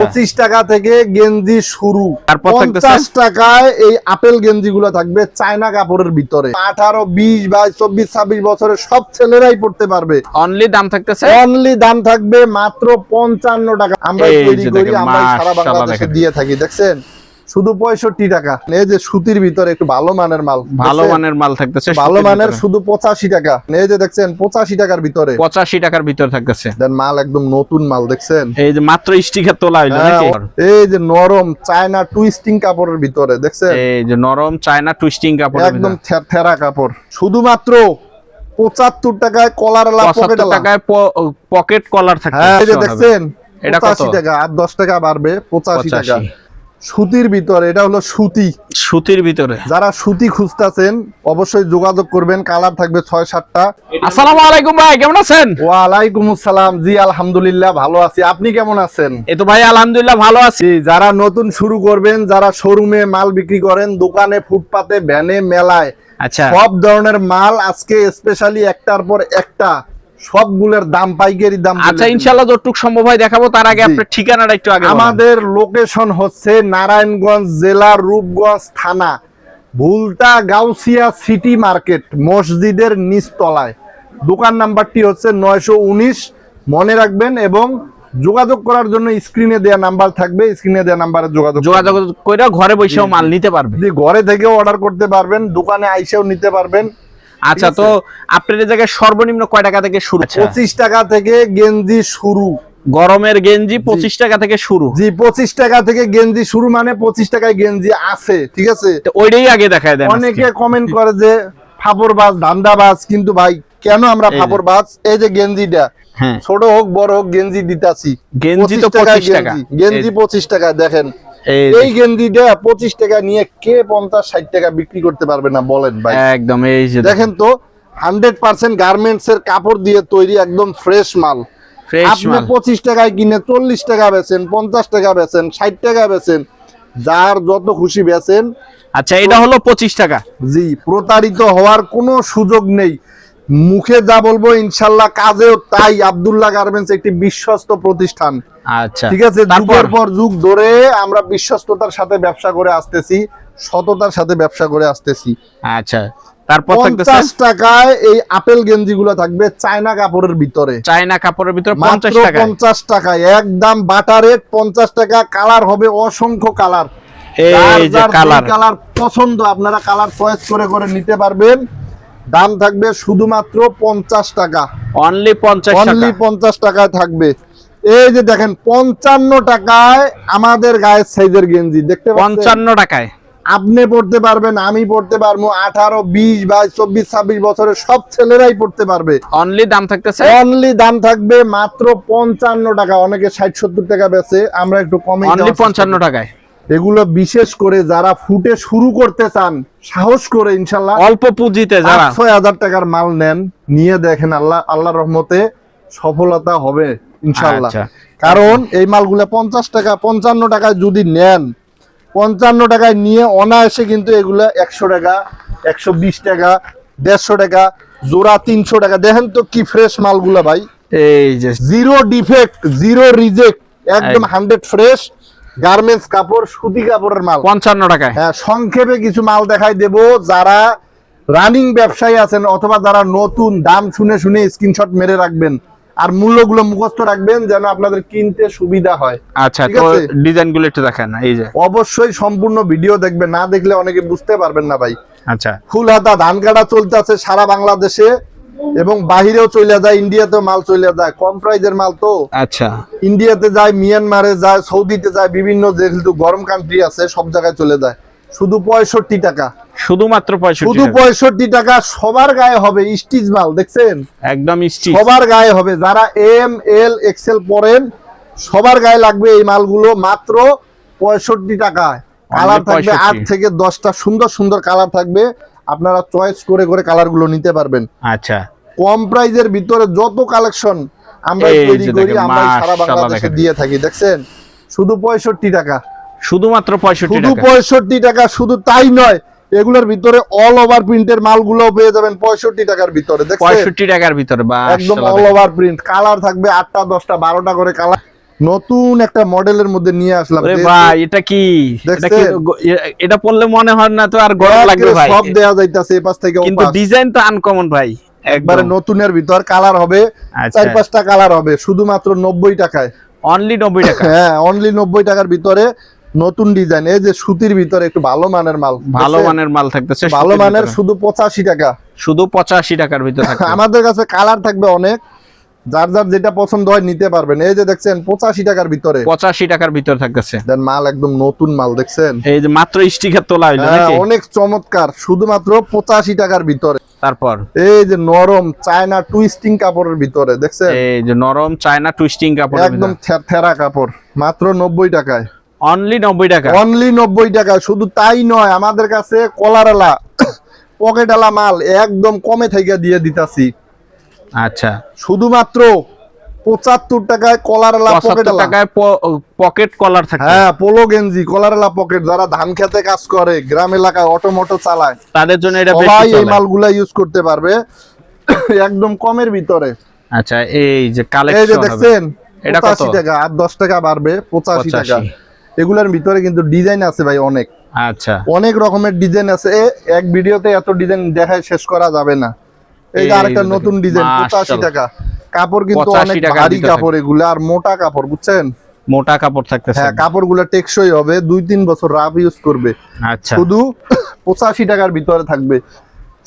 25 টাকা থেকে গেঞ্জি শুরু, তারপর 50 টাকায় এই আপেল গেঞ্জি গুলো থাকবে চায়না কাপড়ের ভিতরে। 18, 20, 22, 24, 26 বছরের সব ছেলেরাই পড়তে পারবে। অনলি দাম থাকতেছে, অনলি দাম থাকবে মাত্র 55 টাকা। আমরা তৈরি করি, আমরা সারা বাংলাদেশে দিয়ে থাকি। দেখছেন শুধু 65 টাকা। এই যে সুতির ভিতরে একটু ভালো মানের মাল, ভালো মানের মাল থাকতেছে, ভালো মানের শুধু 85 টাকা। এই যে দেখছেন 85 টাকার ভিতরে, 85 টাকার ভিতরে থাকতেছে। দেন মাল একদম নতুন মাল। দেখছেন এই যে মাত্র স্টিকার তোলা হইলো নাকি? এই যে নরম চায়না টুইস্টিং কাপড়ের ভিতরে, দেখছেন এই যে নরম চায়না টুইস্টিং কাপড়, একদম থেরা কাপড়। শুধুমাত্র 75 টাকায় কলারওয়ালা পকেট, 75 টাকায় পকেট কলার থাকবে। হ্যাঁ এই যে দেখছেন এটা কত 85 টাকা, আর 10 টাকা বাড়বে 85 টাকা। সুতির ভিতরে, এটা হলো সুতি, সুতির ভিতরে। যারা সুতি খুঁজতেছেন অবশ্যই যোগাযোগ করবেন। কালার থাকবে 6-7টা। আসসালামু আলাইকুম ভাই, কেমন আছেন? ওয়ালাইকুম আসসালাম। জি আলহামদুলিল্লাহ ভালো আছি, আপনি কেমন আছেন? এই তো ভাই আলহামদুলিল্লাহ ভালো আছি। যারা নতুন শুরু করবেন, যারা শোরুমে মাল বিক্রি করেন, দোকানে, ফুটপাতে, ভ্যানে, মেলায়, আচ্ছা সব ধরনের মাল আজকে স্পেশালি একটার পর একটা সবগুলোর দাম পাইকারি দাম। আচ্ছা ইনশাআল্লাহ যতটুকু সম্ভব হয় দেখাবো, তার আগে আপনার ঠিকানাটা একটু আগে বলেন। আমাদের লোকেশন হচ্ছে নারায়ণগঞ্জ জেলার রূপগঞ্জ থানা, ভুলতা গাউসিয়া সিটি মার্কেট, মসজিদের নিচতলায়। দোকান নাম্বারটি হচ্ছে 919, মনে রাখবেন। এবং যোগাযোগ করার জন্য স্ক্রিনে দেওয়া নাম্বার থাকবে, স্ক্রিনে দেওয়া নাম্বারে যোগাযোগ করে ঘরে বসেও মাল নিতে পারবে। ঘরে থেকেও অর্ডার করতে পারবেন, দোকানে আইসেও নিতে পারবেন। আচ্ছা তো আপনার এই জায়গায় সর্বনিম্ন কয় টাকা থেকে শুরু? 25 টাকা থেকে গেঞ্জি শুরু। গরমের গেঞ্জি 25 টাকা থেকে শুরু। জি 25 টাকা থেকে গেঞ্জি শুরু, মানে 25 টাকায় গেঞ্জি আছে, ঠিক আছে? তো ওইটাই আগে দেখায় দেন। অনেকে কমেন্ট করে যে ফাপড়বাজ, ধান্দাবাজ, কিন্তু ভাই কেন আমরা ফাপড়বাজ? এই যে গেঞ্জিটা ছোট হোক বড় হোক গেঞ্জি দিতাছি। গেঞ্জি তো 25 টাকা, গেঞ্জি 25 টাকা। দেখেন এই গেঞ্জিটা 25 টাকা নিয়ে কে 50-60 টাকা বিক্রি করতে পারবে না বলেন ভাই? একদম। এই যে দেখেন তো 100% গার্মেন্টস এর কাপড় দিয়ে তৈরি, একদম ফ্রেশ মাল। আপনি 25 টাকায় কিনে 40 টাকা বেচেন, 50 টাকা বেচেন, 60 টাকা বেচেন, যার যত খুশি বেচেন। আচ্ছা এটা হলো 25 টাকা। জি, প্রতারিত হওয়ার কোনো সুযোগ নেই। মুখে যা বলবো ইনশাল্লাহ কাজেও তাই। আব্দুল্লাহ গার্মেন্টস একটি বিশ্বস্ত প্রতিষ্ঠান। আচ্ছা ঠিক আছে, যুগের পর যুগ ধরে আমরা বিশ্বস্ততার সাথে ব্যবসা করে আসতেছি, সততার সাথে ব্যবসা করে আসতেছি। আচ্ছা তারপর 50 টাকায় এই আপেল গেঞ্জি গুলো থাকবে চায়না কাপড়ের ভিতরে, চায়না কাপড়ের ভিতরে 50 টাকা। 50 টাকায় একদম বাটার রেট। 50 টাকা। কালার হবে অসংখ্য কালার। এই যে কালার পছন্দ আপনারা কালার চয়েস করে করে নিতে পারবেন। দাম থাকবে শুধুমাত্র 50 টাকা। অনলি 50 টাকা। অনলি 50 টাকায় থাকবে। এই যে দেখেন 55 টাকায় আমাদের গায়ের সাইজের গেঞ্জি দেখতে পাচ্ছেন। 55 টাকায় আপনি পড়তে পারবেন, আমি পড়তে পারবো, 18, 20, 22, 24, 26 বছরের সব ছেলেরাই পড়তে পারবে। অনলি দাম থাকতেছে, অনলি দাম থাকবে মাত্র 55 টাকা। অনেকে 60-70 টাকা বেচে, আমরা একটু কমে। অনলি 55 টাকায়। এগুলো বিশেষ করে যারা ফুটে শুরু করতে চান, সাহস করে ইনশাল্লাহ অল্প পুঁজিতে যারা 6,000 টাকার মাল নেন, নিয়ে দেখেন আল্লাহর রহমতে সফলতা হবে ইনশাল্লাহ। কারণ এই মালগুলো 50 টাকা 55 টাকায় যদি নেন, 55 টাকায় নিয়ে অনায়াসে কিন্তু এগুলা 100 টাকা, 120 টাকা, 150 টাকা জোড়া, 300 টাকা। দেখেন তো কি ফ্রেশ মালগুলা ভাই। এই যে জিরো ডিফেক্ট, জিরো রিজেক্ট, একদম 100 ফ্রেশ গার্মেন্টস কাপড়, সুতি কাপড়ের মাল 55 টাকায়। হ্যাঁ, সংক্ষেপে কিছু মাল দেখাই দেব। যারা রানিং ব্যবসায়ী আছেন অথবা যারা নতুন, দাম শুনে শুনে স্ক্রিনশট মেরে রাখবেন আর মূল্যগুলো মুখস্থ রাখবেন যেন আপনাদের কিনতে সুবিধা হয়। আচ্ছা তো ডিজাইনগুলো একটু দেখান। এই যে অবশ্যই সম্পূর্ণ ভিডিও দেখবেন, না দেখলে অনেকে বুঝতে পারবেন না ভাই। আচ্ছা ফুল হাতা ধান কাটা চলতেছে সারা বাংলাদেশে এবং বাহিরেও চলে যায়, ইন্ডিয়াতেও মাল চলে যায়। কম প্রাইজের মাল তো। আচ্ছা ইন্ডিয়াতে যায়, মিয়ানমারে যায়, সৌদিতে যায়, বিভিন্ন যেহেতু গরম কান্ট্রি আছে সব জায়গায় চলে যায়। শুধু 65 টাকা, শুধুমাত্র 65 শুধু 65 টাকা। সবার গায়ে হবে স্টিচ মাল, দেখছেন একদম স্টিচ, সবার গায়ে হবে। যারা এম এল এক্সেল পরেন সবার গায়ে লাগবে এই মালগুলো, মাত্র 65 টাকায়। কালার থাকবে 8 থেকে 10টা, সুন্দর সুন্দর কালার থাকবে, আপনারা চয়েস করে করে কালারগুলো নিতে পারবেন। আচ্ছা কম প্রাইজের ভিতরে যত কালেকশন আমরা তৈরি করি, আমরা সারা বাংলাদেশে দিয়ে থাকি। দেখছেন শুধু 65 টাকা, শুধুমাত্র 65 শুধু টাকা। 65 টাকা। শুধু তাই নয়, এগুলোর ভিতরে অল ওভার প্রিন্টের মালগুলো পেয়ে যাবেন 65 টাকার ভিতরে। দেখছেন 65 টাকার ভিতরে একদম অল ওভার প্রিন্ট। কালার থাকবে 8টা, 10টা, 12টা করে কালার। নতুন একটা মডেলের মধ্যে নিয়ে আসলাম। ওরে ভাই এটা কি, এটা পড়লে মনে হয় না তো আর গরম লাগবে ভাই, সব দেয়া যাইতাছে এই পাশ থেকে ওই কিন্তু পাশ। ডিজাইন তো আনকমন ভাই, একবারে নতুনের ভিতর কালার হবে, 4-5টা কালার হবে শুধুমাত্র 90 টাকায়, অনলি 90 টাকা। হ্যাঁ অনলি 90 টাকার ভিতরে নতুন ডিজাইন। এই যে সুতির ভিতরে একটু ভালো মানের মাল, ভালো মানের মাল থাকতেছে, ভালো মানের, শুধু 85 টাকা, শুধু 85 টাকার ভিতরে থাকবে। আমাদের কাছে কালার থাকবে অনেক, যার যার যেটা পছন্দ হয় নিতে পারবেন। এই যে দেখছেন 85 টাকার ভিতরে, 85 টাকার ভিতরে থাকতেছে। দেন মাল একদম নতুন মাল দেখছেন, এই যে মাত্র স্টিকার তোলা হইলো নাকি, অনেক চমৎকার, শুধুমাত্র 85 টাকার ভিতরে। তারপর এই যে নরম চায়না টুইস্টিং কাপড়ের ভিতরে দেখছেন, এই যে নরম চায়না টুইস্টিং কাপড়, একদম থেরা কাপড়, মাত্র 90 টাকায়, অনলি 90 টাকা, অনলি 90 টাকা। শুধু তাই নয়, আমাদের কাছে কলারওয়ালা পকেটওয়ালা মাল একদম কমে থেকে দিয়ে দিতাছি। আচ্ছা, শুধুমাত্র 75 টাকায় কলারওয়ালা 75 টাকায় পকেট কলার থাকে। হ্যাঁ পোলো গেঞ্জি কলারওয়ালা পকেট, যারা ধান খেতে কাজ করে, গ্রাম এলাকায় অটোমোটো চালায়, তাদের জন্য এটা বেশি সবাই এই চলে। মালগুলা ইউজ করতে পারবে একদম কমের ভিতরে। আচ্ছা, এই যে এই যে কালেকশন হবে, দেখছেন এটা কত? 85 টাকা, আর 10 টাকা বাড়বে, 85 টাকা। এগুলোর ভিতরে কিন্তু ডিজাইন আছে ভাই অনেক, আচ্ছা অনেক রকমের ডিজাইন আছে, এক ভিডিওতে এত ডিজাইন দেখায় শেষ করা যাবে না। এই যে আরেকটা নতুন ডিজাইন, 85 টাকা। কাপড় কিন্তু অনেক ভারী কাপড়, এগুলো আর মোটা কাপড়, বুঝছেন, মোটা কাপড় থাকতেছে। হ্যাঁ কাপড়গুলো টেকসই হবে, 2-3 বছর রাফ ইউজ করবে। আচ্ছা, শুধু 85 টাকার ভিতরে থাকবে,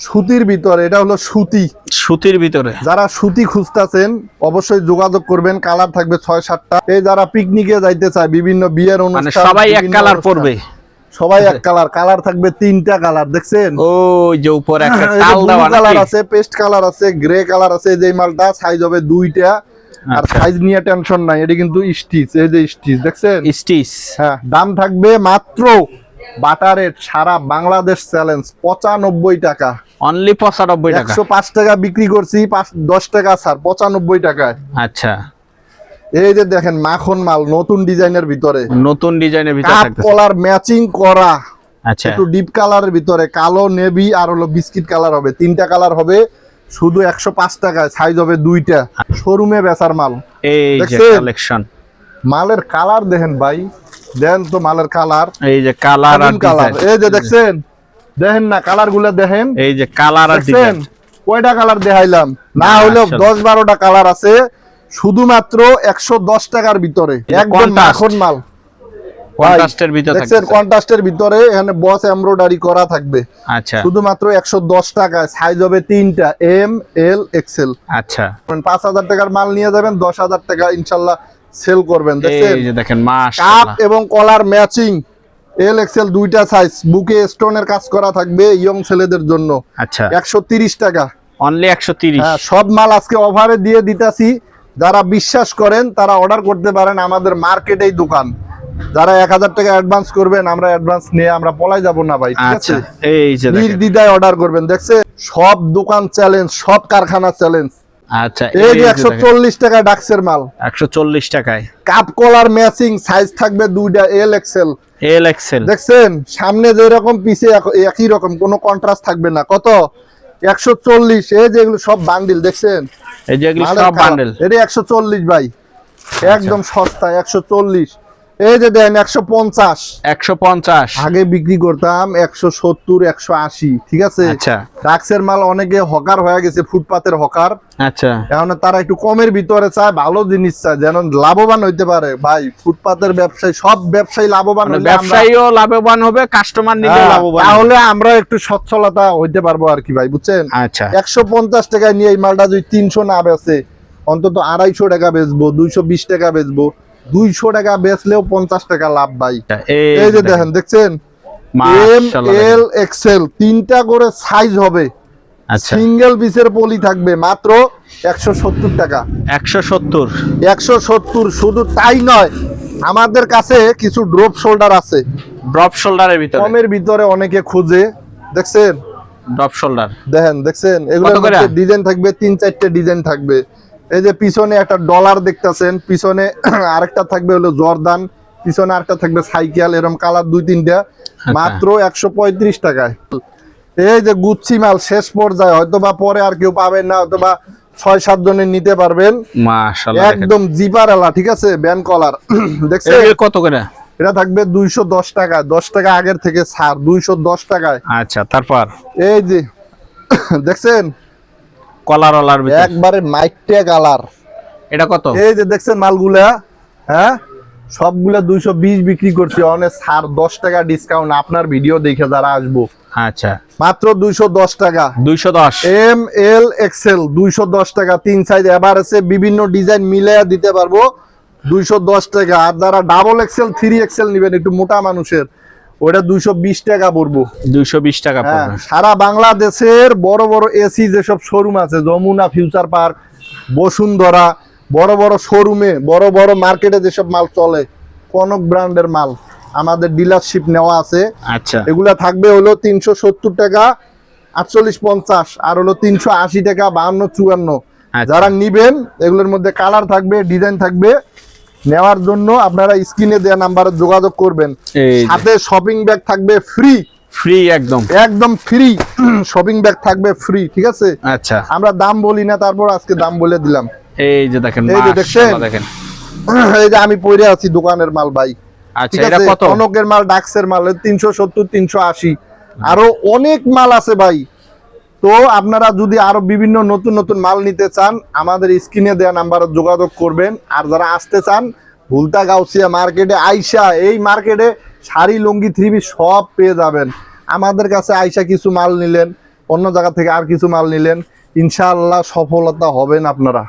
সুতির ভিতরে। এটা হলো সুতি, সুতির ভিতরে। যারা সুতি খুঁজতেছেন অবশ্যই যোগাযোগ করবেন, কালার থাকবে 6-7টা। এই যারা পিকনিকে যাইতে চায়, বিভিন্ন বিয়ের মানে অনুষ্ঠান, সবাই এক কালার পরবে, সবাই এক কালার, কালার থাকবে 3টা কালার দেখছেন। ওই যে উপরে একটা টাল দেওয়া কালার নাকি? আছে, পেস্ট কালার আছে, গ্রে কালার আছে। যে মালটা সাইজ হবে 2টা, আর আচ্ছা। সাইজ নিয়ে টেনশন নাই, এটা কিন্তু স্টিচ, এই যে স্টিচ দেখছেন। স্টিচ। হ্যাঁ, দাম থাকবে মাত্র বাটার রেট, সারা বাংলাদেশ চ্যালেঞ্জ, 95 টাকা, অনলি 95 টাকা। 105 টাকা বিক্রি করছি, 10 টাকা ছাড়, 95 টাকায়। আচ্ছা, এই যে দেখেন মাখন মাল, নতুন ডিজাইনের ভিতরে, নতুন ডিজাইনের ভিতরে কাপ থাকতেছে। কলার ম্যাচিং করা, আচ্ছা, একটু ডিপ কালারের ভিতরে, কালো, নেভি আর হলো বিস্কিট কালার হবে, 3টা কালার হবে, শুধু 105 টাকায়, সাইজ হবে 2টা। শোরুমে বেচার মাল, এই যে দেখছেন? কালেকশন, মালের কালার দেখেন ভাই, দেন তো মালের কালার, এই যে কালার আর কালার, ডিজাইন, এই যে দেখছেন, দেখেন না কালার গুলা দেখেন, এই যে কালার আর দেখছেন ডিজাইন। কয়টা কালার দেখাইলাম, না হলেও মাশাআল্লাহ। 10-12টা কালার আছে, শুধুমাত্র 110 টাকার ভিতরে, একদম contrast। মাখন মাল। কন্ট্রাস্টের ভিতরে দেখছেন থাকতেছে। কন্ট্রাস্টের ভিতরে, এখানে বস এমব্রয়ডারি করা থাকবে, আচ্ছা, শুধুমাত্র 110 টাকায়, সাইজ হবে 3টা, এম, এল, এক্সেল। আচ্ছা, 5,000 টাকার মাল নিয়ে যাবেন, 10,000 টাকা ইনশাল্লাহ সেল করবেন। দেখছেন এই যে দেখেন কাপ মাশাআল্লাহ, এবং কলার ম্যাচিং, এল, এক্সেল 2টা সাইজ, বুকে স্টোনের কাজ করা থাকবে ইয়ং ছেলেদের জন্য, আচ্ছা, 130 টাকা। অনলি 130। হ্যাঁ, সব মাল আজকে অফারে দিয়ে দিতাছি, যারা বিশ্বাস করেন তারা অর্ডার করতে পারেন, আমাদের মার্কেটেই দোকান। যারা 1000 টাকা অ্যাডভান্স করবেন, আমরা অ্যাডভান্স নিয়ে আমরা পলাই যাব না ভাই, ঠিক আচ্ছা, আছে, এই যে দেখেন, নির্দ্বিধায় অর্ডার করবেন। দেখছেন সব দোকান চ্যালেঞ্জ, সব কারখানা চ্যালেঞ্জ। আচ্ছা, এই যে দেখেন, 140 টাকা ডাক্সের মাল, 140 টাকায় কাপ কলার ম্যাচিং, সাইজ থাকবে 2টা, এল, এক্সেল। L XL. দেখছেন সামনে যেরকম পিছে একই রকম, কোনো কন্ট্রাস্ট থাকবে না। কত? 140। এই যে এগুলো সব বান্ডিল দেখছেন, এই যে এগুলো মালের সব কালার। বান্ডেল। এটা 140 ভাই, একদম সস্তা, 140। এই যে দেন 150, 150। আগে বিক্রি করতাম 170, 180, ঠিক আছে। আচ্ছা, ডাক্সের মাল অনেকে হকার হয়ে গেছে, ফুটপাতের হকার, আচ্ছা, এখন তারা একটু কমের ভিতরে চায়, ভালো জিনিস চায়, যেন লাভবান হইতে পারে। ভাই ফুটপাতের ব্যবসায়ী, সব ব্যবসায়ী লাভবান মানে হইলে আমরা, ব্যবসায়ীও লাভবান হবে, কাস্টমার নিলেও লাভবান হবে। তাহলে আমরা একটু সচ্ছলতা হইতে পারবো আর কি ভাই, বুঝছেন। আচ্ছা, 150 টাকায় নিয়ে এই মালটা যদি 300 না বেচে, অন্তত 250 টাকা বেচবো, 220 টাকা বেচবো, 200 টাকা বেচলেও 50 টাকা লাভ ভাই। এই যে দেখেন, দেখছেন এম, মাশাআল্লাহ, এল, এক্সেল 3টা করে সাইজ হবে, আচ্ছা, সিঙ্গেল পিসের পলি থাকবে, মাত্র 170 টাকা। 170। 170। শুধু তাই নয়, আমাদের কাছে কিছু ড্রপ শোল্ডার আছে, ড্রপ শোল্ডারের ভিতরে, কমের ভিতরে অনেকে খোঁজে, দেখছেন, ড্রপ শোল্ডার। দেখেন, দেখছেন এগুলোর কত করে? মধ্যে ডিজাইন থাকবে, 3-4টে ডিজাইন থাকবে। এই যে পিছনে একটা ডলার দেখতাছেন, পিছনে আরেকটা থাকবে হলো জর্দান, পিছনে আরেকটা থাকবে সাইকেল, এরকম কালার 2-3টা, মাত্র 135 টাকায়। এই যে গুচ্ছি মাল শেষ পর্যায়ে, হয়তো বা পরে আর কেউ পাবেন না, হয়তো বা 6-7 জনের নিতে পারবেন। মাশাআল্লাহ একদম জিপার আলা, ঠিক আছে, ব্যান্ড কলার। দেখছেন এটা কত করে? এটা থাকবে 210 টাকা, 10 টাকা আগের থেকে ছাড়, 210 টাকায়। আচ্ছা, তারপর এই যে দেখছেন কলার ওলার ভিতর একবারে মাইকটে কালার। এটা কত? এই যে দেখছেন মালগুলা, হ্যাঁ সবগুলা 220 বিক্রি করছি, অনেক ছাড়, 10 টাকা ডিসকাউন্ট আপনার ভিডিও দেখে যারা আসবো। আচ্ছা, মাত্র 210 টাকা। 210 এম এল এক্সেল 210 টাকা, 3 সাইজ এবার আছে, বিভিন্ন ডিজাইন মিলাইয়া দিতে পারবো 210 টাকা। আর যারা ডাবল এক্সেল 3 এক্সেল নেবেন একটু মোটা মানুষের, ওটা 220 টাকা পড়বো। 220 টাকা হ্যাঁ, পড়বে। সারা বাংলাদেশের বড় বড় এসি যেসব শোরুম আছে, যমুনা ফিউচার পার্ক, বসুন্ধরা, বড় বড় শোরুমে, বড় বড় মার্কেটে যেসব মাল চলে, কনক ব্র্যান্ডের মাল আমাদের ডিলারশিপ নেওয়া আছে। আচ্ছা, এগুলা থাকবে হলো 370 টাকা, 48-50, আর হলো 380 টাকা, 52-54। আচ্ছা। যারা নিবেন এগুলোর মধ্যে কালার থাকবে, ডিজাইন থাকবে। নেওয়ার জন্য আপনারা স্ক্রিনে দেওয়া নাম্বারে যোগাযোগ করবেন। এই যে। সাথে শপিং ব্যাগ থাকবে ফ্রি, ফ্রি একদম। একদম ফ্রি শপিং ব্যাগ থাকবে ফ্রি, ঠিক আছে। আচ্ছা, আমরা দাম বলি না, তারপর আজকে দাম বলে দিলাম। এই যে দেখেন, এই যে দেখছেন? মাশাআল্লাহ দেখেন। এই যে আমি পরে আছি দোকানের মাল ভাই, আচ্ছা, ঠিক এটা আছে, কত? কনকের মাল, ডাক্সের মাল 370, 380, আরো অনেক মাল আছে ভাই। তো আপনারা যদি আরো বিভিন্ন নতুন নতুন মাল নিতে চান, আমাদের স্ক্রিনে দেওয়া নাম্বারে যোগাযোগ করবেন। আর যারা আসতে চান, ভুলতা গাউসিয়া মার্কেটে আইসা, এই মার্কেটে শাড়ি, লুঙ্গি, থ্রি পিস সব পেয়ে যাবেন। আমাদের কাছে আইসা কিছু মাল নিলেন, অন্য জায়গা থেকে আর কিছু মাল নিলেন, ইনশাআল্লাহ সফলতা হবেন আপনারা।